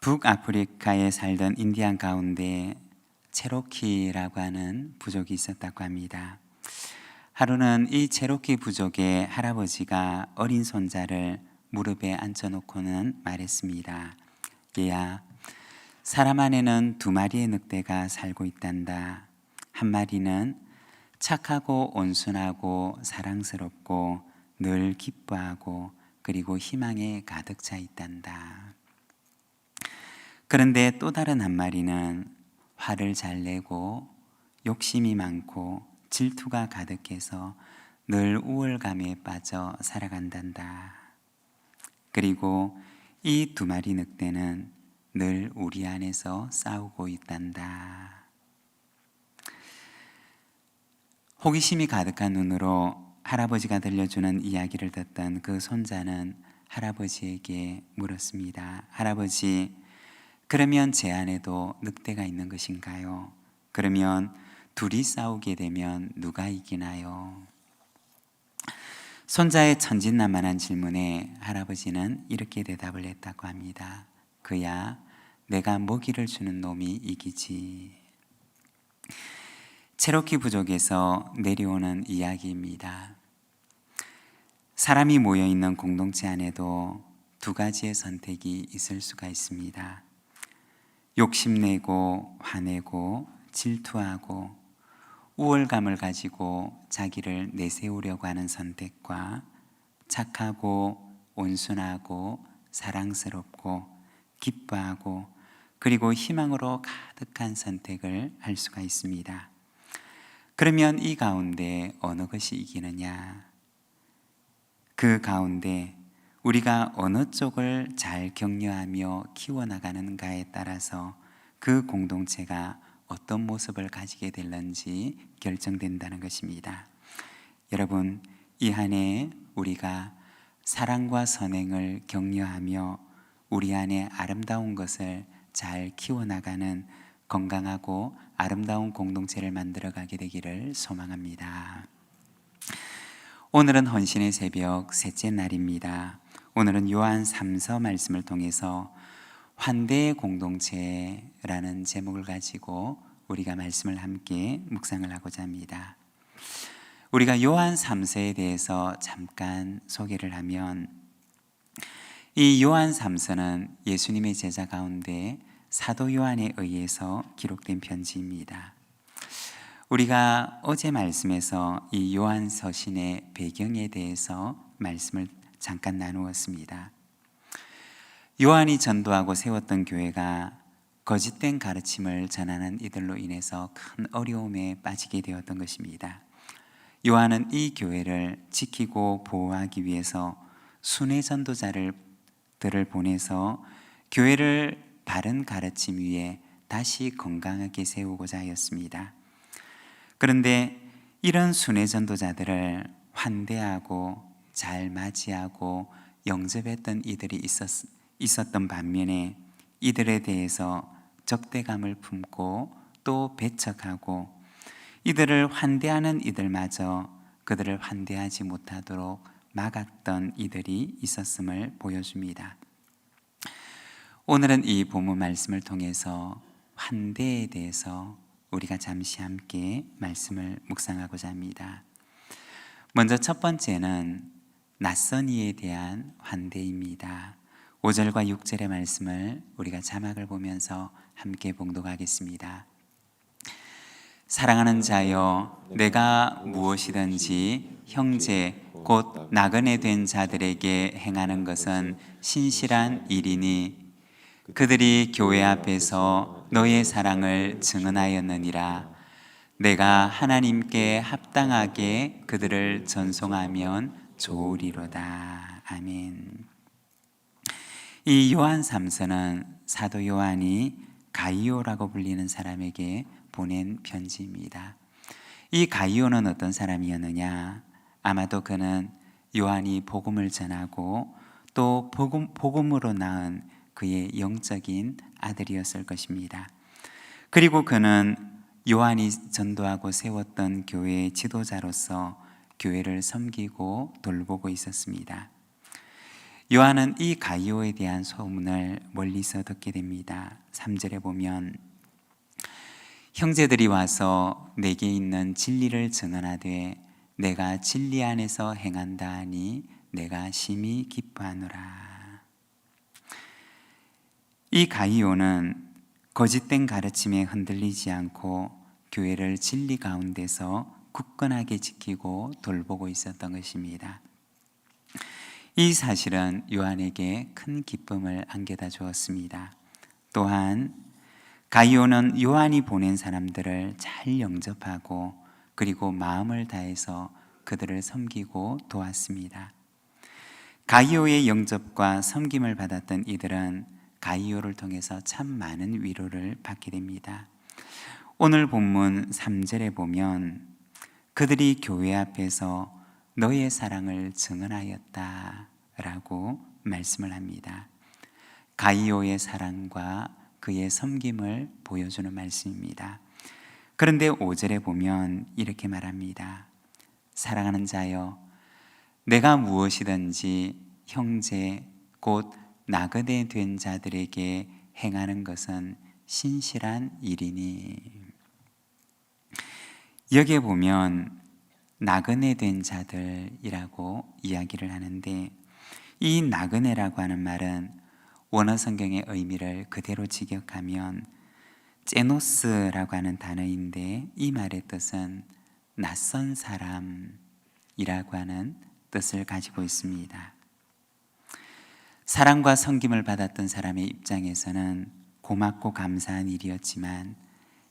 북아프리카에 살던 인디안 가운데 체로키라고 하는 부족이 있었다고 합니다. 하루는 이 체로키 부족의 할아버지가 어린 손자를 무릎에 앉혀놓고는 말했습니다. 얘야, 사람 안에는 두 마리의 늑대가 살고 있단다. 한 마리는 착하고 온순하고 사랑스럽고 늘 기뻐하고 그리고 희망에 가득 차 있단다. 그런데 또 다른 한 마리는 화를 잘 내고 욕심이 많고 질투가 가득해서 늘 우월감에 빠져 살아간단다. 그리고 이 두 마리 늑대는 늘 우리 안에서 싸우고 있단다. 호기심이 가득한 눈으로 할아버지가 들려주는 이야기를 듣던 그 손자는 할아버지에게 물었습니다. 할아버지, 그러면 제 안에도 늑대가 있는 것인가요? 그러면 둘이 싸우게 되면 누가 이기나요? 손자의 천진난만한 질문에 할아버지는 이렇게 대답을 했다고 합니다. 그야, 내가 먹이를 주는 놈이 이기지. 체로키 부족에서 내려오는 이야기입니다. 사람이 모여있는 공동체 안에도 두 가지의 선택이 있을 수가 있습니다. 욕심내고 화내고 질투하고 우월감을 가지고 자기를 내세우려고 하는 선택과 착하고 온순하고 사랑스럽고 기뻐하고 그리고 희망으로 가득한 선택을 할 수가 있습니다. 그러면 이 가운데 어느 것이 이기느냐? 그 가운데 우리가 어느 쪽을 잘 격려하며 키워나가는가에 따라서 그 공동체가 어떤 모습을 가지게 될는지 결정된다는 것입니다. 여러분, 이 한 해 우리가 사랑과 선행을 격려하며 우리 안에 아름다운 것을 잘 키워나가는 건강하고 아름다운 공동체를 만들어가게 되기를 소망합니다. 오늘은 헌신의 새벽 셋째 날입니다. 오늘은 요한 3서 말씀을 통해서 환대의 공동체라는 제목을 가지고 우리가 말씀을 함께 묵상을 하고자 합니다. 우리가 요한 3서에 대해서 잠깐 소개를 하면 이 요한 3서는 예수님의 제자 가운데 사도 요한에 의해서 기록된 편지입니다. 우리가 어제 말씀에서 이 요한 서신의 배경에 대해서 말씀을 잠깐 나누었습니다. 요한이 전도하고 세웠던 교회가 거짓된 가르침을 전하는 이들로 인해서 큰 어려움에 빠지게 되었던 것입니다. 요한은 이 교회를 지키고 보호하기 위해서 순회 전도자들을 보내서 교회를 바른 가르침 위에 다시 건강하게 세우고자 하였습니다. 그런데 이런 순회 전도자들을 환대하고 잘 맞이하고 영접했던 이들이 있었던 반면에 이들에 대해서 적대감을 품고 또 배척하고 이들을 환대하는 이들마저 그들을 환대하지 못하도록 막았던 이들이 있었음을 보여줍니다. 오늘은 이 본문 말씀을 통해서 환대에 대해서 우리가 잠시 함께 말씀을 묵상하고자 합니다. 먼저 첫 번째는 낯선 이에 대한 환대입니다. 5절과 6절의 말씀을 우리가 자막을 보면서 함께 봉독하겠습니다. 사랑하는 자여, 내가 무엇이든지 형제 곧 나그네 된 자들에게 행하는 것은 신실한 일이니 그들이 교회 앞에서 너의 사랑을 증언하였느니라. 내가 하나님께 합당하게 그들을 전송하면 좋으리로다. 아멘. 이 요한 3서는 사도 요한이 가이오라고 불리는 사람에게 보낸 편지입니다. 이 가이오는 어떤 사람이었느냐? 아마도 그는 요한이 복음을 전하고 또 복음으로 낳은 그의 영적인 아들이었을 것입니다. 그리고 그는 요한이 전도하고 세웠던 교회의 지도자로서 교회를 섬기고 돌보고 있었습니다. 요한은 이 가이오에 대한 소문을 멀리서 듣게 됩니다. 3절에 보면 형제들이 와서 내게 있는 진리를 증언하되 내가 진리 안에서 행한다 하니 내가 심히 기뻐하노라. 이 가이오는 거짓된 가르침에 흔들리지 않고 교회를 진리 가운데서 굳건하게 지키고 돌보고 있었던 것입니다. 이 사실은 요한에게 큰 기쁨을 안겨다 주었습니다. 또한 가이오는 요한이 보낸 사람들을 잘 영접하고 그리고 마음을 다해서 그들을 섬기고 도왔습니다. 가이오의 영접과 섬김을 받았던 이들은 가이오를 통해서 참 많은 위로를 받게 됩니다. 오늘 본문 3절에 보면 그들이 교회 앞에서 너의 사랑을 증언하였다 라고 말씀을 합니다. 가이오의 사랑과 그의 섬김을 보여주는 말씀입니다. 그런데 5절에 보면 이렇게 말합니다. 사랑하는 자여, 내가 무엇이든지 형제 곧 나그네 된 자들에게 행하는 것은 신실한 일이니. 여기에 보면 나그네 된 자들이라고 이야기를 하는데, 이 나그네라고 하는 말은 원어 성경의 의미를 그대로 직역하면 제노스라고 하는 단어인데, 이 말의 뜻은 낯선 사람이라고 하는 뜻을 가지고 있습니다. 사랑과 섬김을 받았던 사람의 입장에서는 고맙고 감사한 일이었지만,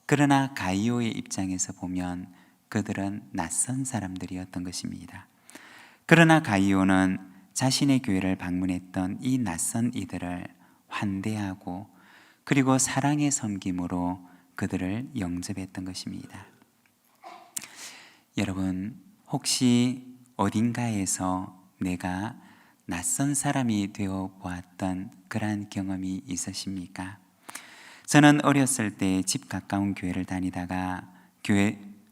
그러나 가이오의 입장에서 보면 그들은 낯선 사람들이었던 것입니다. 그러나 가이오는 자신의 교회를 방문했던 이 낯선 이들을 환대하고 그리고 사랑의 섬김으로 그들을 영접했던 것입니다. 여러분, 혹시 어딘가에서 내가 낯선 사람이 되어 보았던 그러한 경험이 있으십니까? 저는 어렸을 때 집 가까운 교회를 다니다가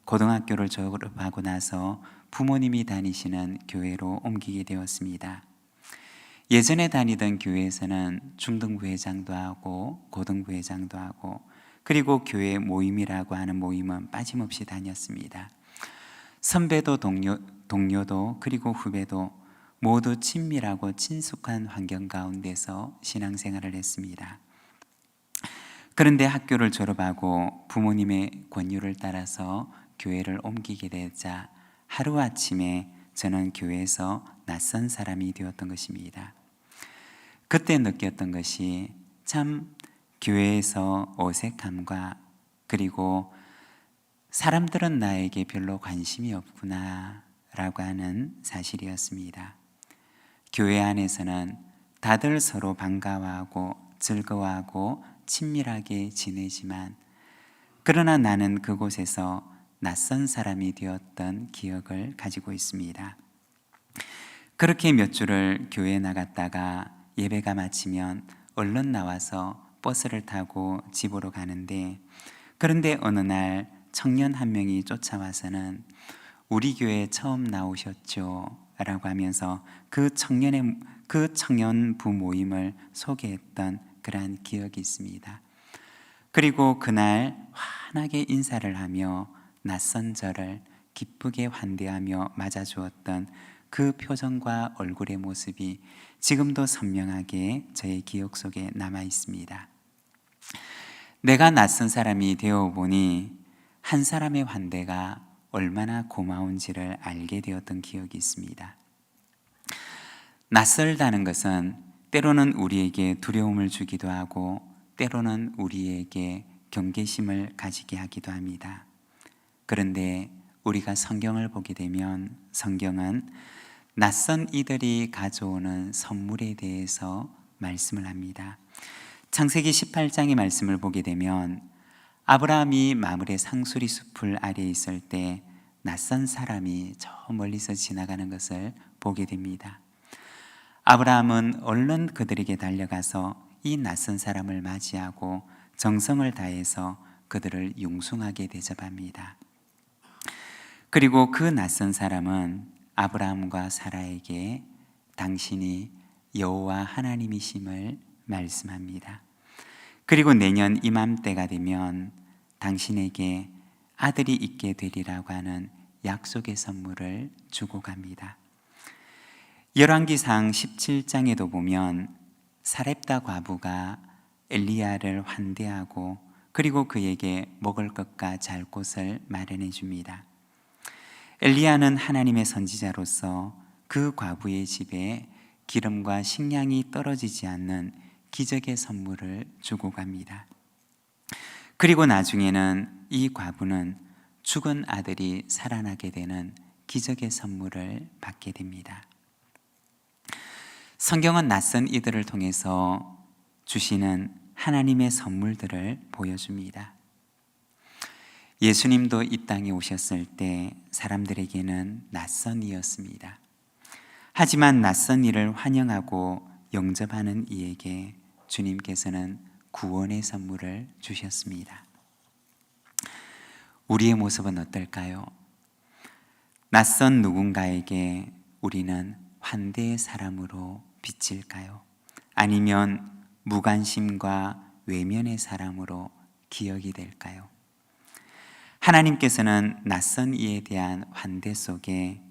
고등학교를 졸업하고 나서 부모님이 다니시는 교회로 옮기게 되었습니다. 예전에 다니던 교회에서는 중등부회장도 하고 고등부회장도 하고 그리고 교회 모임이라고 하는 모임은 빠짐없이 다녔습니다. 선배도 동료도 그리고 후배도 모두 친밀하고 친숙한 환경 가운데서 신앙생활을 했습니다. 그런데 학교를 졸업하고 부모님의 권유를 따라서 교회를 옮기게 되자 하루아침에 저는 교회에서 낯선 사람이 되었던 것입니다. 그때 느꼈던 것이 참 교회에서 어색함과 그리고 사람들은 나에게 별로 관심이 없구나 라고 하는 사실이었습니다. 교회 안에서는 다들 서로 반가워하고 즐거워하고 친밀하게 지내지만, 그러나 나는 그곳에서 낯선 사람이 되었던 기억을 가지고 있습니다. 그렇게 몇 주를 교회에 나갔다가 예배가 마치면 얼른 나와서 버스를 타고 집으로 가는데, 그런데 어느 날 청년 한 명이 쫓아와서는 우리 교회에 처음 나오셨죠? 라고 하면서 그 청년부 모임을 소개했던 그러한 기억이 있습니다. 그리고 그날 환하게 인사를 하며 낯선 저를 기쁘게 환대하며 맞아주었던 그 표정과 얼굴의 모습이 지금도 선명하게 저의 기억 속에 남아 있습니다. 내가 낯선 사람이 되어 보니 한 사람의 환대가 얼마나 고마운지를 알게 되었던 기억이 있습니다. 낯설다는 것은 때로는 우리에게 두려움을 주기도 하고 때로는 우리에게 경계심을 가지게 하기도 합니다. 그런데 우리가 성경을 보게 되면 성경은 낯선 이들이 가져오는 선물에 대해서 말씀을 합니다. 창세기 18장의 말씀을 보게 되면 아브라함이 마므레 상수리 숲을 아래에 있을 때 낯선 사람이 저 멀리서 지나가는 것을 보게 됩니다. 아브라함은 얼른 그들에게 달려가서 이 낯선 사람을 맞이하고 정성을 다해서 그들을 융숭하게 대접합니다. 그리고 그 낯선 사람은 아브라함과 사라에게 당신이 여호와 하나님이심을 말씀합니다. 그리고 내년 이맘때가 되면 당신에게 아들이 있게 되리라고 하는 약속의 선물을 주고 갑니다. 열왕기상 17장에도 보면 사렙다 과부가 엘리야를 환대하고 그리고 그에게 먹을 것과 잘 곳을 마련해 줍니다. 엘리야는 하나님의 선지자로서 그 과부의 집에 기름과 식량이 떨어지지 않는 기적의 선물을 주고 갑니다. 그리고 나중에는 이 과부는 죽은 아들이 살아나게 되는 기적의 선물을 받게 됩니다. 성경은 낯선 이들을 통해서 주시는 하나님의 선물들을 보여줍니다. 예수님도 이 땅에 오셨을 때 사람들에게는 낯선 이였습니다. 하지만 낯선 이를 환영하고 영접하는 이에게 주님께서는 구원의 선물을 주셨습니다. 우리의 모습은 어떨까요? 낯선 누군가에게 우리는 환대의 사람으로 비칠까요? 아니면 무관심과 외면의 사람으로 기억이 될까요? 하나님께서는 낯선 이에 대한 환대 속에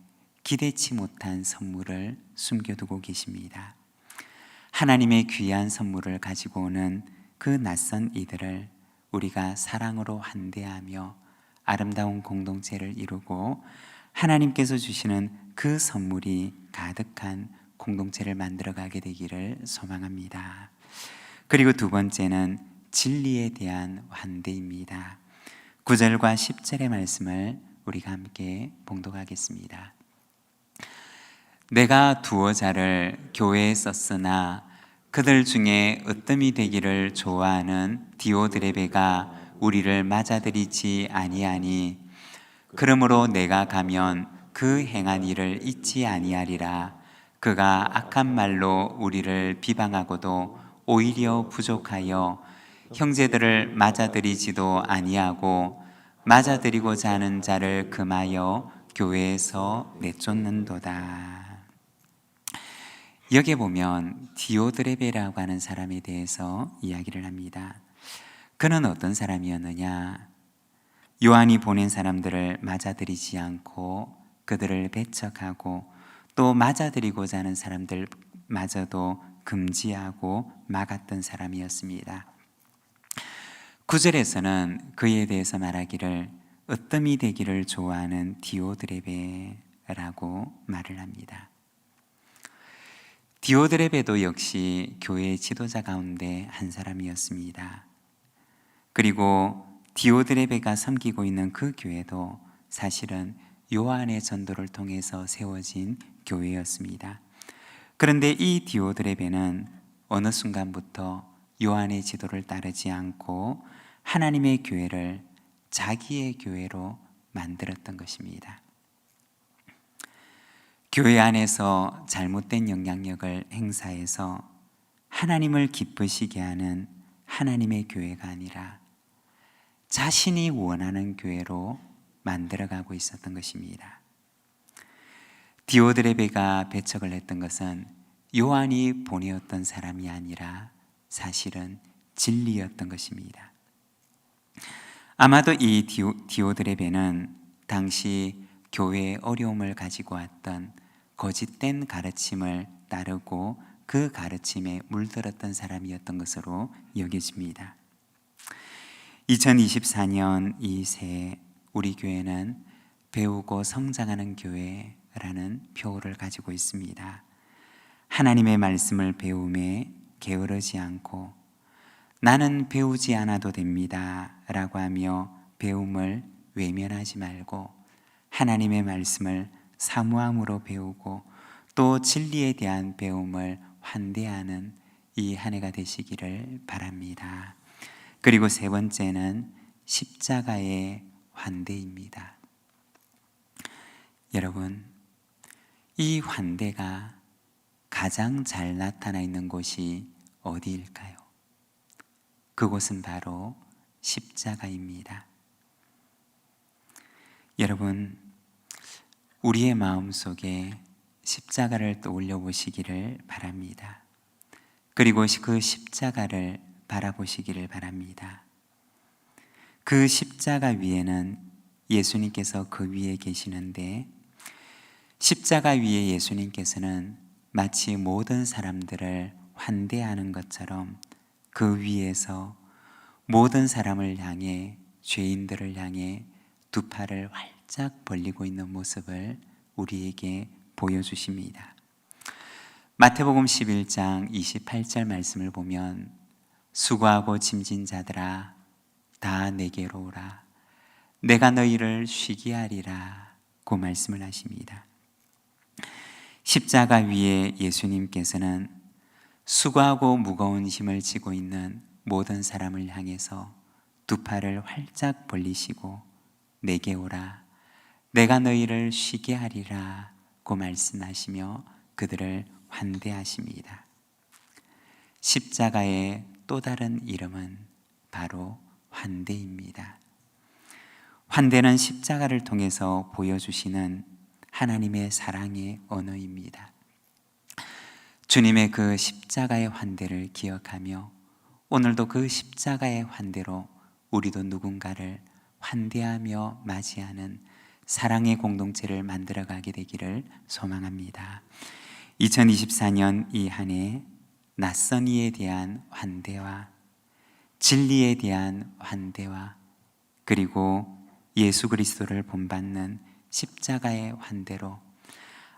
기대치 못한 선물을 숨겨두고 계십니다. 하나님의 귀한 선물을 가지고 오는 그 낯선 이들을 우리가 사랑으로 환대하며 아름다운 공동체를 이루고 하나님께서 주시는 그 선물이 가득한 공동체를 만들어가게 되기를 소망합니다. 그리고 두 번째는 진리에 대한 환대입니다. 9절과 10절의 말씀을 우리가 함께 봉독하겠습니다. 내가 두어 자를 교회에 썼으나 그들 중에 으뜸이 되기를 좋아하는 디오드레베가 우리를 맞아들이지 아니하니 그러므로 내가 가면 그 행한 일을 잊지 아니하리라. 그가 악한 말로 우리를 비방하고도 오히려 부족하여 형제들을 맞아들이지도 아니하고 맞아들이고자 하는 자를 금하여 교회에서 내쫓는도다. 여기에 보면 디오드레베라고 하는 사람에 대해서 이야기를 합니다. 그는 어떤 사람이었느냐? 요한이 보낸 사람들을 맞아들이지 않고 그들을 배척하고 또 맞아들이고자 하는 사람들마저도 금지하고 막았던 사람이었습니다. 9절에서는 그에 대해서 말하기를 으뜸이 되기를 좋아하는 디오드레베라고 말을 합니다. 디오드레베도 역시 교회의 지도자 가운데 한 사람이었습니다. 그리고 디오드레베가 섬기고 있는 그 교회도 사실은 요한의 전도를 통해서 세워진 교회였습니다. 그런데 이 디오드레베는 어느 순간부터 요한의 지도를 따르지 않고 하나님의 교회를 자기의 교회로 만들었던 것입니다. 교회 안에서 잘못된 영향력을 행사해서 하나님을 기쁘시게 하는 하나님의 교회가 아니라 자신이 원하는 교회로 만들어가고 있었던 것입니다. 디오드레베가 배척을 했던 것은 요한이 보내었던 사람이 아니라 사실은 진리였던 것입니다. 아마도 이 디오드레베는 당시 교회의 어려움을 가지고 왔던 거짓된 가르침을 따르고 그 가르침에 물들었던 사람이었던 것으로 여겨집니다. 2024년 이 새해 우리 교회는 배우고 성장하는 교회라는 표어를 가지고 있습니다. 하나님의 말씀을 배움에 게으르지 않고 나는 배우지 않아도 됩니다 라고 하며 배움을 외면하지 말고 하나님의 말씀을 사모함으로 배우고 또 진리에 대한 배움을 환대하는 이 한 해가 되시기를 바랍니다. 그리고 세 번째는 십자가의 환대입니다. 여러분, 이 환대가 가장 잘 나타나 있는 곳이 어디일까요? 그곳은 바로 십자가입니다. 여러분, 우리의 마음 속에 십자가를 떠올려 보시기를 바랍니다. 그리고 그 십자가를 바라보시기를 바랍니다. 그 십자가 위에는 예수님께서 그 위에 계시는데, 십자가 위에 예수님께서는 마치 모든 사람들을 환대하는 것처럼 그 위에서 모든 사람을 향해, 죄인들을 향해 두 팔을 활짝 벌리고 있는 모습을 우리에게 보여주십니다. 마태복음 11장 28절 말씀을 보면 수고하고 짐진 자들아 다 내게로 오라 내가 너희를 쉬게 하리라 고 말씀을 하십니다. 십자가 위에 예수님께서는 수고하고 무거운 짐을 지고 있는 모든 사람을 향해서 두 팔을 활짝 벌리시고 내게 오라 내가 너희를 쉬게 하리라 고 말씀하시며 그들을 환대하십니다. 십자가의 또 다른 이름은 바로 환대입니다. 환대는 십자가를 통해서 보여주시는 하나님의 사랑의 언어입니다. 주님의 그 십자가의 환대를 기억하며 오늘도 그 십자가의 환대로 우리도 누군가를 환대하며 맞이하는 사랑의 공동체를 만들어가게 되기를 소망합니다. 2024년 이 한 해 낯선 이에 대한 환대와 진리에 대한 환대와 그리고 예수 그리스도를 본받는 십자가의 환대로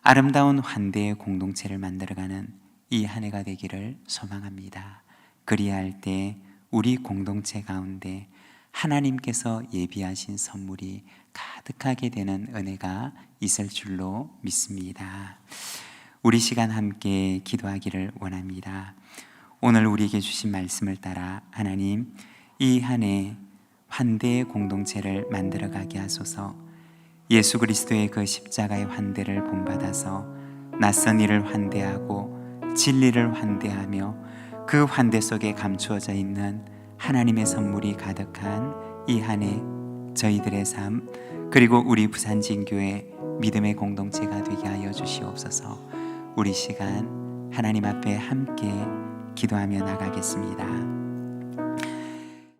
아름다운 환대의 공동체를 만들어가는 이 한 해가 되기를 소망합니다. 그리할 때 우리 공동체 가운데 하나님께서 예비하신 선물이 가득하게 되는 은혜가 있을 줄로 믿습니다. 우리 시간 함께 기도하기를 원합니다. 오늘 우리에게 주신 말씀을 따라 하나님, 이 한 해 환대의 공동체를 만들어가게 하소서. 예수 그리스도의 그 십자가의 환대를 본받아서 낯선 이를 환대하고 진리를 환대하며 그 환대 속에 감추어져 있는 하나님의 선물이 가득한 이 한 해 저희들의 삶 그리고 우리 부산진교회 믿음의 공동체가 되게 하여 주시옵소서. 우리 시간 하나님 앞에 함께 기도하며 나가겠습니다.